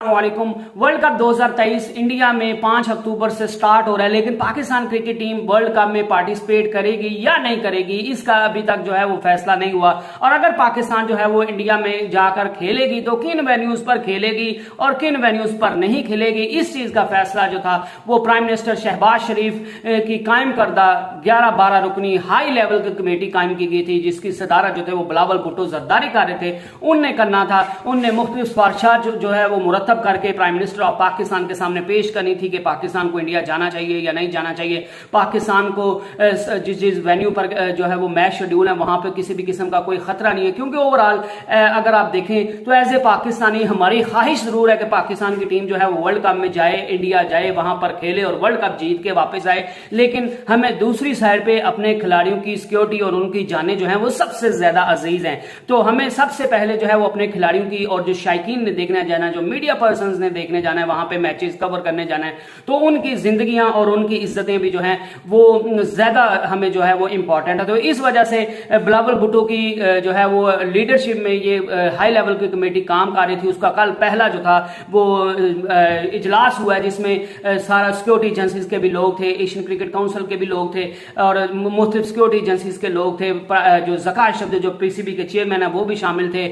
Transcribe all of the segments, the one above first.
वालेकुम। World cup 2023 India में 5 अक्टूबर से स्टार्ट हो रहा है, लेकिन Pakistan cricket team world cup में पार्टिसिपेट करेगी या नहीं करेगी इसका अभी तक जो है वो फैसला नहीं हुआ। और अगर पाकिस्तान जो है वो इंडिया में जाकर खेलेगी तो किन वेन्यूज पर खेलेगी और किन वेन्यूज पर नहीं खेलेगी, इस चीज का फैसला जो था वो प्राइम मिनिस्टर शहबाज शरीफ की कायम करदा 11-12 रुकनी हाई लेवल की कमेटी कायम की गई थी, जिसकी सदारत जो थे वो बिलावल भुट्टो जरदारी कर रहे थे। उनने करना था, उनने मुख्तलिफ सिफारिशात जो है वो मुरतब करके प्राइम मिनिस्टर ऑफ पाकिस्तान के सामने पेश करनी थी कि पाकिस्तान को इंडिया जाना चाहिए या नहीं जाना चाहिए। पाकिस्तान को जिस वेन्यू पर जो है वो मैच शेड्यूल है वहां पर किसी भी किस्म का कोई खतरा नहीं है, क्योंकि ओवरऑल अगर आप देखें तो एज ए पाकिस्तानी हमारी ख्वाहिश जरूर है कि पाकिस्तान की टीम जो है वो वर्ल्ड कप में जाए, इंडिया जाए, वहां पर खेले और वर्ल्ड कप जीत के वापस आए। लेकिन हमें दूसरी साइड पे अपने खिलाड़ियों की सिक्योरिटी और उनकी जानें जो है वो सबसे ज्यादा अजीज हैं। तो हमें सबसे पहले जो है वो अपने खिलाड़ियों की और जो शायकीन ने देखने जाना, जो मीडिया पर्संस ने देखने जाना है, वहां पे मैचेस कवर करने जाना है, तो उनकी जिंदगियां और उनकी इज्जतें भी जो हैं वो ज्यादा हमें जो है वो इंपॉर्टेंट है। तो इस वजह से बिलावल भुट्टो की जो है वो लीडरशिप में ये हाई लेवल की कमेटी काम कर रही थी। उसका कल पहला जो था वो इजलास हुआ है, जिसमें सारा सिक्योरिटी एजेंसीज के भी लोग थे, एशियन क्रिकेट काउंसिल के भी लोग थे और मुख्तलिफ सिक्योरिटी एजेंसीज के लोग थे। जो ज़का अशरफ जो पीसीबी के चेयरमैन है वो भी शामिल थे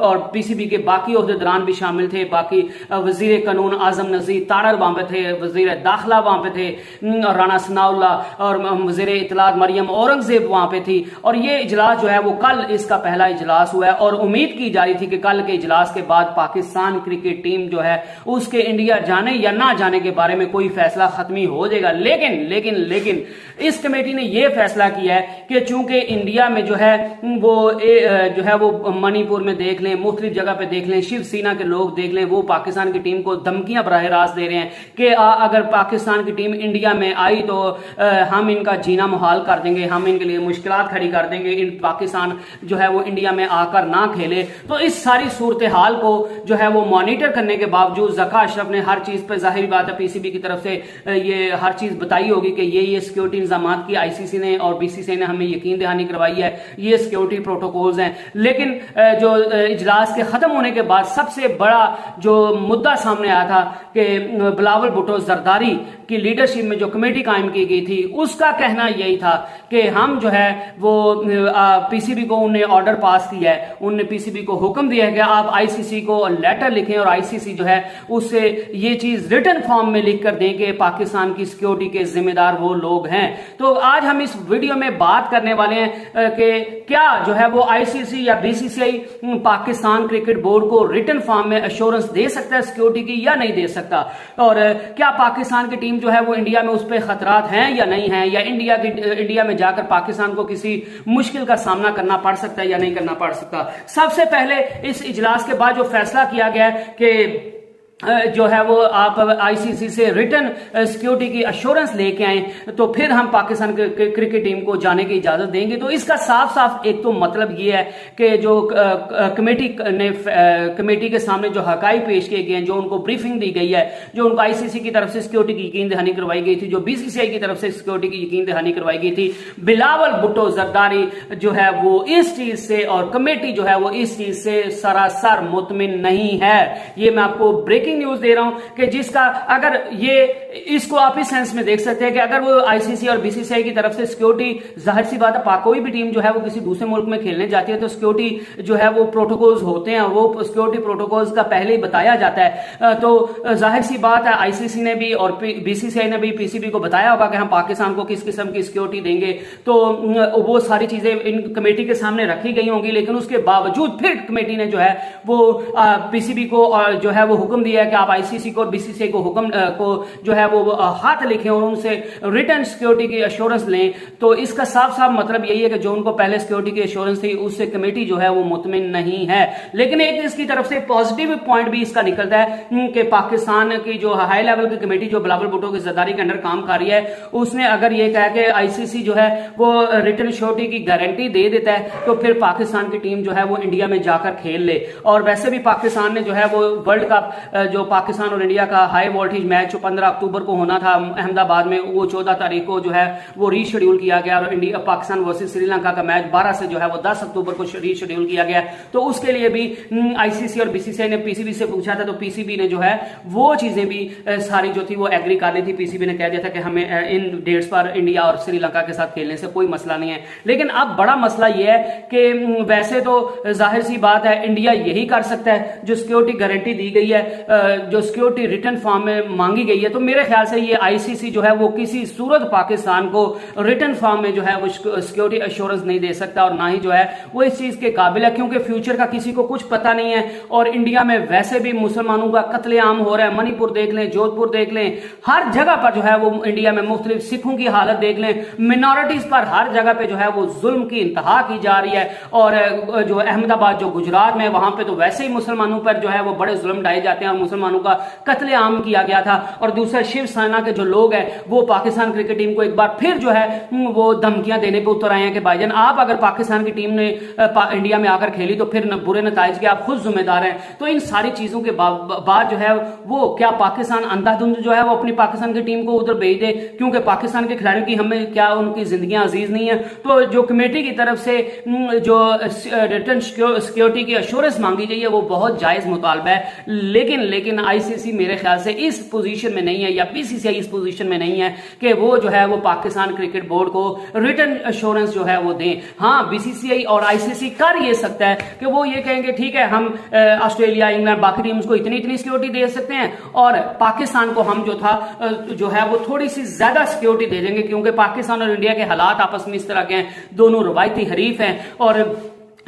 और पीसीबी के बाकी ओहदेदारान भी शामिल थे। बाकी वजीर कानून आजम नजीर तारर वहां पे थे, वजीर दाखिला वहां पे थे, और राना सनाउल्ला और वजीर इतलात मरियम औरंगजेब वहां पे थी। और ये इजलास जो है वो कल इसका पहला इजलास हुआ है और उम्मीद की जा रही थी कि कल के इजलास के बाद पाकिस्तान क्रिकेट टीम जो है उसके इंडिया जाने या ना जाने के बारे में कोई फैसला खत्मी हो जाएगा। लेकिन लेकिन लेकिन इस कमेटी ने यह फैसला किया है कि चूंकि इंडिया में जो है वो मणिपुर में देख लें, मुख्तलिफ जगह पे देख लें, शिवसेना के लोग देख लें, वो पाकिस्तान की टीम को धमकियां बराह रास्त दे रहे हैं कि अगर पाकिस्तान की टीम इंडिया में आई तो हम इनका जीना मुहाल कर देंगे, हम इनके लिए मुश्किलात खड़ी कर देंगे, इन पाकिस्तान जो है वो इंडिया में आकर ना खेले। तो इस सारी सूरत हाल को जो है वो मॉनिटर करने के बावजूद ज़का अशरफ ने हर चीज पर, जाहिर बात है पीसीबी की तरफ से ये हर चीज बताई होगी कि ये सिक्योरिटी इंतजाम की आईसीसी ने और बीसीसीआई ने हमें यकीन दहानी करवाई है, ये सिक्योरिटी प्रोटोकॉल्स हैं। लेकिन जो इजलास के खत्म होने के बाद सबसे बड़ा जो मुद्दा सामने आया था कि बिलावल भुट्टो जरदारी की लीडरशिप में जो कमेटी कायम की गई थी उसका कहना यही था कि हम जो है वो पीसीबी को उन्हें ऑर्डर पास किया है, उन्होंने पीसीबी को हुक्म दिया है कि आप आईसीसी को लेटर लिखें और आईसीसी जो है उससे ये चीज रिटन फॉर्म में लिख कर दें कि पाकिस्तान की सिक्योरिटी के जिम्मेदार वो लोग हैं। तो आज हम इस वीडियो में बात करने वाले हैं कि क्या जो है वो आईसीसी या बीसीसीआई पाकिस्तान क्रिकेट बोर्ड को रिटन फॉर्म में एश्योरेंस दे सकता है सिक्योरिटी की या नहीं दे सकता, और क्या पाकिस्तान की टीम जो है वो इंडिया में उस पर खतरात हैं या नहीं है, या इंडिया में जाकर पाकिस्तान को किसी मुश्किल का सामना करना पड़ सकता है या नहीं करना पड़ सकता। सबसे पहले इस इजलास के बाद जो फैसला किया गया कि जो है वो आप आईसीसी से रिटर्न सिक्योरिटी की अश्योरेंस लेके आए तो फिर हम पाकिस्तान क्रिकेट टीम को जाने की इजाजत देंगे। तो इसका साफ साफ एक तो मतलब ये है कि जो कमेटी के सामने जो हकाई पेश किए गए हैं, जो उनको ब्रीफिंग दी गई है, जो उनको आईसीसी की तरफ से सिक्योरिटी की यकीन दहानी करवाई गई थी, जो बीसीसीआई की तरफ से सिक्योरिटी की यकीन दहानी करवाई गई थी, बिलावल भुट्टो जरदारी जो है वो इस चीज से और कमेटी जो है वो इस चीज से सरासर मुतमिन नहीं है। ये मैं आपको ब्रेकिंग न्यूज दे रहा हूं कि जिसका अगर ये इसको आप इस सेंस में देख सकते हैं कि अगर वो आईसीसी और बीसीसीआई की तरफ से सिक्योरिटी, जाहिर सी बात है कोई भी टीम जो है वो किसी दूसरे मुल्क में खेलने जाती है तो सिक्योरिटी जो है वो प्रोटोकॉल्स होते हैं, वो सिक्योरिटी प्रोटोकॉल्स का पहले ही बताया जाता है। तो जाहिर सी बात है आईसीसी ने भी और बीसीसीआई ने भी पीसीबी को बताया होगा कि हम पाकिस्तान को किस किस्म की सिक्योरिटी देंगे, तो वो सारी चीजें इन कमेटी के सामने रखी गई होंगी। लेकिन उसके बावजूद फिर कमेटी ने जो है वो पीसीबी को जो है वो हुक्म दिया कि आप आईसीसी को और बीसीसीआई को हुक्म को जो है वो हाथ लिखें और उनसे रिटर्न सिक्योरिटी की एश्योरेंस लें। तो इसका साफ साफ मतलब यही है कि जो उनको पहले सिक्योरिटी की एश्योरेंस थी उससे कमेटी जो है वो मुतमिन नहीं है। लेकिन एक इसकी तरफ से पॉजिटिव पॉइंट भी इसका निकलता है कि पाकिस्तान की जो हाई लेवल की कमेटी जो बिलावल भुट्टो की जरदारी के अंडर काम कर रही है, उसने अगर ये कहा कि आईसीसी जो है वो रिटर्न सिक्योरिटी की गारंटी दे देता है तो फिर पाकिस्तान की टीम जो है वो इंडिया में जाकर खेल ले। और वैसे भी पाकिस्तान ने जो है वो वर्ल्ड कप जो पाकिस्तान और इंडिया का हाई वोल्टेज मैच जो 15 अक्टूबर को होना था अहमदाबाद में, वो 14 तारीख को जो है वो रीशेड्यूल किया गया और इंडिया पाकिस्तान वर्सेस श्रीलंका का मैच 12 से जो है वो 10 अक्टूबर को रीशेड्यूल किया गया। तो उसके लिए भी आईसीसी और बीसीसीआई ने पीसीबी से पूछा था, तो पीसीबी ने जो है वो चीजें भी सारी जो थी वो एग्री कर ली थी। पीसीबी ने कह दिया था कि हमें इन डेट्स पर इंडिया और श्रीलंका के साथ खेलने से कोई मसला नहीं है। लेकिन अब बड़ा मसला यह है कि वैसे तो जाहिर सी बात है इंडिया यही कर सकता है, जो सिक्योरिटी गारंटी दी गई है, जो सिक्योरिटी रिटर्न फॉर्म में मांगी गई है, तो मेरे ख्याल से ये आईसीसी जो है वो किसी सूरत पाकिस्तान को रिटर्न फॉर्म में जो है वो सिक्योरिटी एश्योरेंस नहीं दे सकता और ना ही जो है वो इस चीज के काबिल है, क्योंकि फ्यूचर का किसी को कुछ पता नहीं है। और इंडिया में वैसे भी मुसलमानों का कत्लेआम हो रहा है, मणिपुर देख लें, जोधपुर देख लें, हर जगह पर जो है वो इंडिया में मुख्तलिफ सिखों की हालत देख लें, मिनॉरिटीज पर हर जगह पे जो है वो जुल्म की इंतहा की जा रही है। और जो अहमदाबाद जो गुजरात में, वहां पे तो वैसे ही मुसलमानों पर जो है वो बड़े जुल्म ढाए जाते हैं और मुसलमानों का कत्लेआम किया गया था। और दूसरा शिवसेना के जो लोग हैं वो पाकिस्तान क्रिकेट टीम को एक बार फिर जो है वो धमकियां देने पे उतर आए हैं कि भाईजान आप अगर पाकिस्तान की टीम ने इंडिया में आकर खेली तो फिर बुरे नताइज के आप खुद जिम्मेदार हैं। तो इन सारी चीजों के बाद जो है वो क्या पाकिस्तान अंधाधुंध जो है वो अपनी पाकिस्तान की टीम को उधर भेज दे, क्योंकि पाकिस्तान के खिलाड़ियों की हमें क्या उनकी जिंदगियां अजीज नहीं है। तो जो कमेटी की तरफ से जो रिटर्न सिक्योरिटी की एश्योरेंस मांगी गई है वो बहुत जायज मुतालबा है, लेकिन आईसीसी मेरे ख्याल से इस पोजीशन में नहीं है या बीसीसीआई इस पोजीशन में नहीं है कि वो जो है वो पाकिस्तान क्रिकेट बोर्ड को रिटर्न एश्योरेंस जो है वो दें। हाँ, बीसीसीआई और आईसीसी कर ये सकता है कि वो ये कहेंगे ठीक है हम ऑस्ट्रेलिया, इंग्लैंड, बाकी टीम्स को इतनी सिक्योरिटी दे सकते हैं और पाकिस्तान को हम जो है वो थोड़ी सी ज्यादा सिक्योरिटी दे देंगे, क्योंकि पाकिस्तान और इंडिया के हालात आपस में इस तरह के हैं, दोनों रवायती हरीफ हैं। और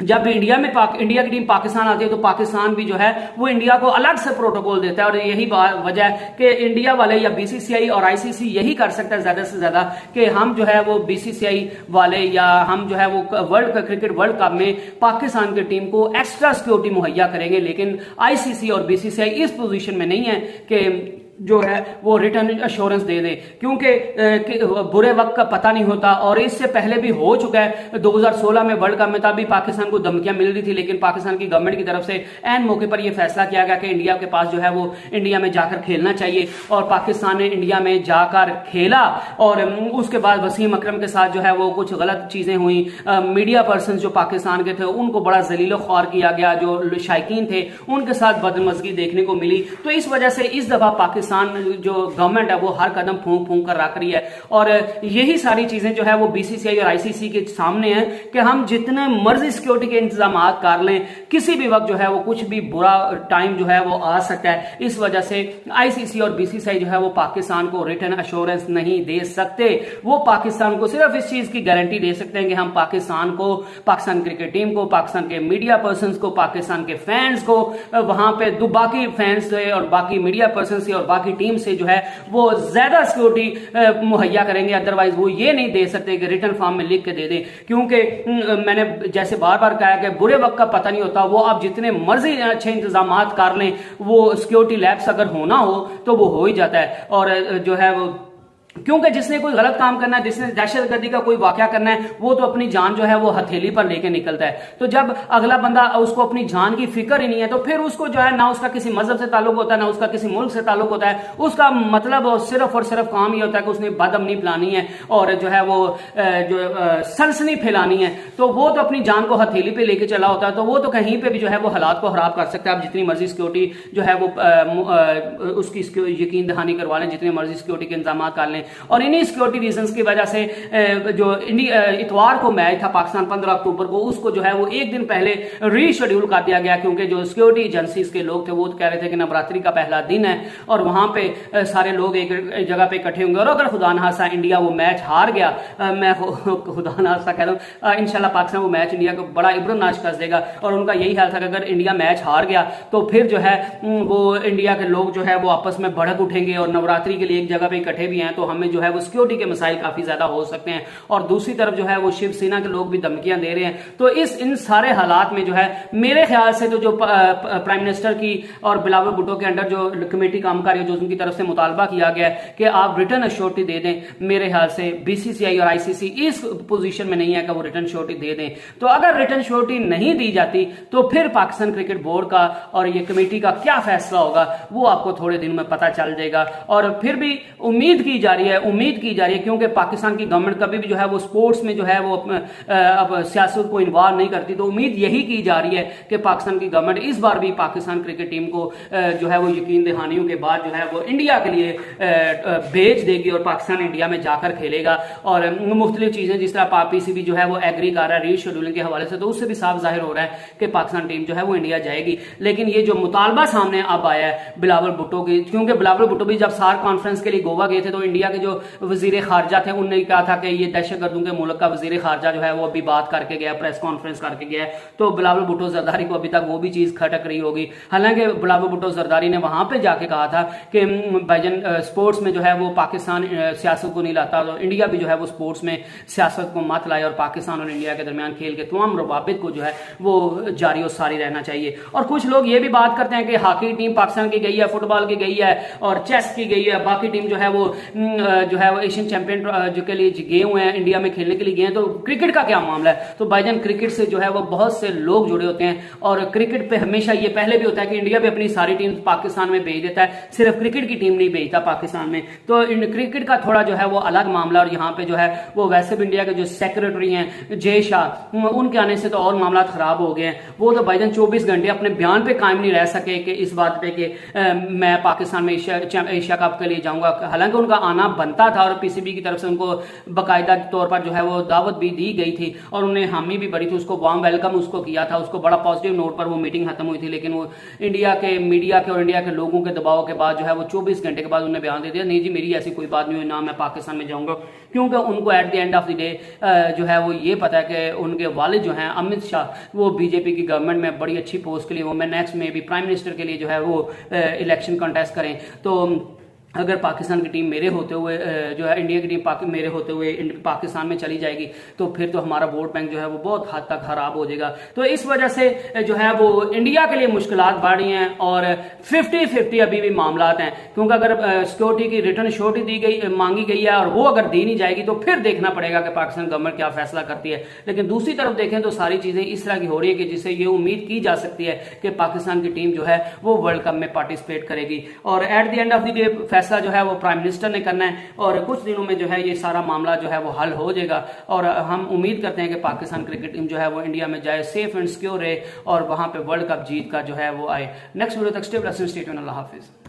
जब भी इंडिया की टीम पाकिस्तान आती है तो पाकिस्तान भी जो है वो इंडिया को अलग से प्रोटोकॉल देता है। और यही वजह है कि इंडिया वाले या बीसीसीआई और आईसीसी यही कर सकता है ज्यादा से ज्यादा कि हम जो है वो बीसीसीआई वाले या हम जो है वो क्रिकेट वर्ल्ड कप में पाकिस्तान की टीम को एक्स्ट्रा सिक्योरिटी मुहैया करेंगे। लेकिन आईसीसी और बीसीसीआई इस पोजीशन में नहीं है कि जो है वो रिटर्न एश्योरेंस दे दे, क्योंकि बुरे वक्त का पता नहीं होता। और इससे पहले भी हो चुका है, 2016 में वर्ल्ड कप में तब भी पाकिस्तान को धमकियां मिल रही थी, लेकिन पाकिस्तान की गवर्नमेंट की तरफ से एन मौके पर यह फैसला किया गया कि इंडिया के पास जो है वो इंडिया में जाकर खेलना चाहिए। और पाकिस्तान ने इंडिया में जाकर खेला और उसके बाद वसीम अकरम के साथ जो है वो कुछ गलत चीजें हुई। मीडिया पर्सन जो पाकिस्तान के थे उनको बड़ा जलीलो ख्वार किया गया, जो शायकीन थे उनके साथ बदमजगी देखने को मिली। तो इस वजह से इस दफा पाकिस्तान जो गवर्नमेंट है वो हर कदम फूंक फूंक कर रख रही है। और यही सारी चीजें जो है वो बीसीसीआई और आईसीसी के सामने है कि हम जितने मर्जी सिक्योरिटी के इंतजाम कर लें, किसी भी वक्त जो है वो कुछ भी बुरा टाइम जो है वो आ सकता है। इस वजह से आईसीसी और बीसीसीआई जो है वो पाकिस्तान को रिटर्न एश्योरेंस नहीं दे सकते। वो पाकिस्तान को सिर्फ इस चीज की गारंटी दे सकते हैं कि हम पाकिस्तान को, पाकिस्तान क्रिकेट टीम को, पाकिस्तान के मीडिया पर्सन को, पाकिस्तान के फैंस को, वहां पे बाकी फैंस और बाकी मीडिया पर्सन से और बाकी टीम से जो है वो ज्यादा सिक्योरिटी मुहैया करेंगे। अदरवाइज वो ये नहीं दे सकते कि रिटर्न फॉर्म में लिख के दे दें, क्योंकि मैंने जैसे बार बार कहा कि बुरे वक्त का पता नहीं होता। वो आप जितने मर्जी अच्छे इंतजाम कर लें, वो सिक्योरिटी लैब्स अगर होना हो तो वो हो ही जाता है। और जो है वो क्योंकि जिसने कोई गलत काम करना है, जिसने दहशतगर्दी का कोई वाकया करना है, वो तो अपनी जान जो है वो हथेली पर लेके निकलता है। तो जब अगला बंदा उसको अपनी जान की फिक्र ही नहीं है तो फिर उसको जो है ना उसका किसी मजहब से ताल्लुक होता है, ना उसका किसी मुल्क से ताल्लुक होता है। उसका मतलब सिर्फ और सिर्फ काम ही होता है कि उसने बदअमनी फैलानी है और जो है वो सनसनी फैलानी है। तो वो तो अपनी जान को हथेली पे लेके चला होता है, तो वो तो कहीं पे भी जो है वो हालात को खराब कर सकता है। आप जितनी मर्जी सिक्योरिटी जो है वो उसकी यकीन दहानी करवा लें, जितने मर्जी सिक्योरिटी के इंतजाम कर लें। और इन्हीं सिक्योरिटी रीजंस की वजह से जो इतवार को मैच था पाकिस्तान 15 अक्टूबर को, उसको जो है वो एक दिन पहले रीशेड्यूल कर दिया गया, क्योंकि जो सिक्योरिटी एजेंसीज के लोग थे वो तो कह रहे थे कि नवरात्रि का पहला दिन है और वहां पे सारे लोग एक जगह पे इकट्ठे होंगे। और अगर खुदा न खास्ता इंडिया वो मैच हार गया, मैं खुदा न खास्ता कह रहा हूं, इंशाल्लाह पाकिस्तान वो मैच इंडिया को बड़ा इब्रतनाश कर देगा। और उनका यही हाल था कि अगर इंडिया मैच हार गया तो फिर जो है वो इंडिया के लोग जो है वो आपस में भड़क उठेंगे और नवरात्रि के लिए एक जगह पे इकट्ठे भी हैं तो हमें जो है वो सिक्योरिटी के मसाइल काफी ज्यादा हो सकते हैं, और दूसरी तरफ जो है वो शिवसेना के लोग भी धमकियां दे रहे हैं। तो इन सारे हालात में जो है मेरे ख्याल से तो जो प्राइम मिनिस्टर की और बिलावल भुट्टो के अंडर जो कमेटी काम कर रही है, जो उनकी तरफ से मुतालबा किया गया है कि आप रिटर्न अश्योरिटी दे दें, मेरे ख्याल से बीसीसीआई और आईसीसी इस पोजीशन में नहीं है कि वो रिटर्न अश्योरिटी दे दें। तो अगर रिटर्न अश्योरिटी नहीं दी जाती तो फिर पाकिस्तान क्रिकेट बोर्ड का और ये कमेटी का क्या फैसला होगा वो आपको थोड़े दिन में पता चल जाएगा। और फिर भी उम्मीद की जा रही है क्योंकि पाकिस्तान की गवर्नमेंट कभी भी जो है वो स्पोर्ट्स में जो है वो अब सियासत को इन्वॉल्व नहीं करती, तो उम्मीद यही की जा रही है कि पाकिस्तान की गवर्नमेंट इस बार भी पाकिस्तान क्रिकेट टीम को जो है वो यकीन दहानियों के बाद जो है वो इंडिया के लिए भेज देगी और पाकिस्तान इंडिया में जाकर खेलेगा। और मुख्तलिफ चीजें जिस तरह पीसीबी जो है वो एग्री कर रहा है रीशेड्यूलिंग के हवाले से, तो उससे भी साफ जाहिर हो रहा है कि पाकिस्तान टीम जो है वो इंडिया जाएगी। लेकिन ये जो मुतालबा सामने अब आया है बिलावल भुट्टो की, क्योंकि बिलावल भुट्टो भी जब सार्क कॉन्फ्रेंस के लिए गोवा गए थे तो इंडिया के जो वजीर खारजा थे उन्होंने कहा था कि ये दहशतगर्दों के मुल्क का वजीर खारजा जो है वो अभी बात करके गया, प्रेस कॉन्फ्रेंस करके गया है। तो बिलावल भुट्टो जरदारी को अभी तक वो भी चीज खटक रही होगी। हालांकि बिलावल भुट्टो जरदारी ने वहां पे जाके कहा था कि भाईजान स्पोर्ट्स में जो है वो पाकिस्तान सियासत को नहीं लाता, तो इंडिया भी जो है वो स्पोर्ट्स में सियासत को मत लाए और पाकिस्तान और इंडिया के दरमियान खेल के तमाम रवाबित को जो है वो जारी और सारी रहना चाहिए। और कुछ लोग ये भी बात करते हैं कि हॉकी टीम पाकिस्तान की गई है, फुटबॉल की गई है और चेस की गई है, बाकी टीम जो है वो एशियन चैंपियन जो के लिए गए हुए हैं, इंडिया में खेलने के लिए गए हैं, तो क्रिकेट का क्या मामला है। तो भाईजान क्रिकेट से जो है वो बहुत से लोग जुड़े होते हैं और क्रिकेट पे हमेशा ये पहले भी होता है कि इंडिया भी अपनी सारी टीम पाकिस्तान में भेज देता है, सिर्फ क्रिकेट की टीम नहीं भेजता पाकिस्तान में। तो क्रिकेट का थोड़ा जो है वो अलग मामला, और यहाँ पे जो है वो वैसे भी इंडिया के जो सेक्रेटरी हैं जय शाह, उनके आने से तो और मामला खराब हो गए हैं। वो तो भाईजान 24 घंटे अपने बयान पे कायम नहीं रह सके कि इस बात पे कि मैं पाकिस्तान में एशिया कप के लिए जाऊंगा। हालांकि उनका आना बनता था और पीसीबी की तरफ से उनको बाकायदा तौर पर जो है वो दावत भी दी गई थी और उन्हें हामी भी बड़ी थी, उसको वार्म वेलकम उसको किया था, उसको बड़ा पॉजिटिव नोट पर वो मीटिंग खत्म हुई थी। लेकिन वो इंडिया के मीडिया के और इंडिया के लोगों के दबाव के बाद जो है वो 24 घंटे के बाद उन्हें बयान दे दिया, नहीं जी मेरी ऐसी कोई बात नहीं हुई, ना मैं पाकिस्तान में जाऊंगा। क्योंकि उनको at the end of the day जो है वो ये पता है कि उनके वालिद जो हैं अमित शाह वो बीजेपी की गवर्नमेंट में बड़ी अच्छी पोस्ट के लिए, वो मैं नेक्स्ट में भी प्राइम मिनिस्टर के लिए जो है वो इलेक्शन कंटेस्ट करें। तो अगर पाकिस्तान की टीम मेरे होते हुए जो है इंडिया की टीम मेरे होते हुए पाकिस्तान में चली जाएगी तो फिर तो हमारा वोट बैंक जो है वो बहुत हद तक खराब हो जाएगा। तो इस वजह से जो है वो इंडिया के लिए मुश्किलात बढ़ रही हैं और 50-50 अभी भी मामला हैं, क्योंकि अगर सिक्योरिटी की रिटर्न श्योरिटी दी गई मांगी गई है और वो अगर दी नहीं जाएगी तो फिर देखना पड़ेगा कि पाकिस्तान गवर्नमेंट क्या फैसला करती है। लेकिन दूसरी तरफ देखें तो सारी चीजें इस तरह की हो रही है कि जिससे ये उम्मीद की जा सकती है कि पाकिस्तान की टीम जो है वो वर्ल्ड कप में पार्टिसिपेट करेगी और at the end of the day फैसला जो है वो प्राइम मिनिस्टर ने करना है और कुछ दिनों में जो है ये सारा मामला जो है वो हल हो जाएगा और हम उम्मीद करते हैं कि पाकिस्तान क्रिकेट टीम जो है वो इंडिया में जाए, सेफ एंड सिक्योर रहे और वहां पे वर्ल्ड कप जीत का जो है वो आए। नेक्स्ट वीडियो तक स्टे ब्लेस्ड, स्टे ट्यून्ड, अल्लाह हाफिज।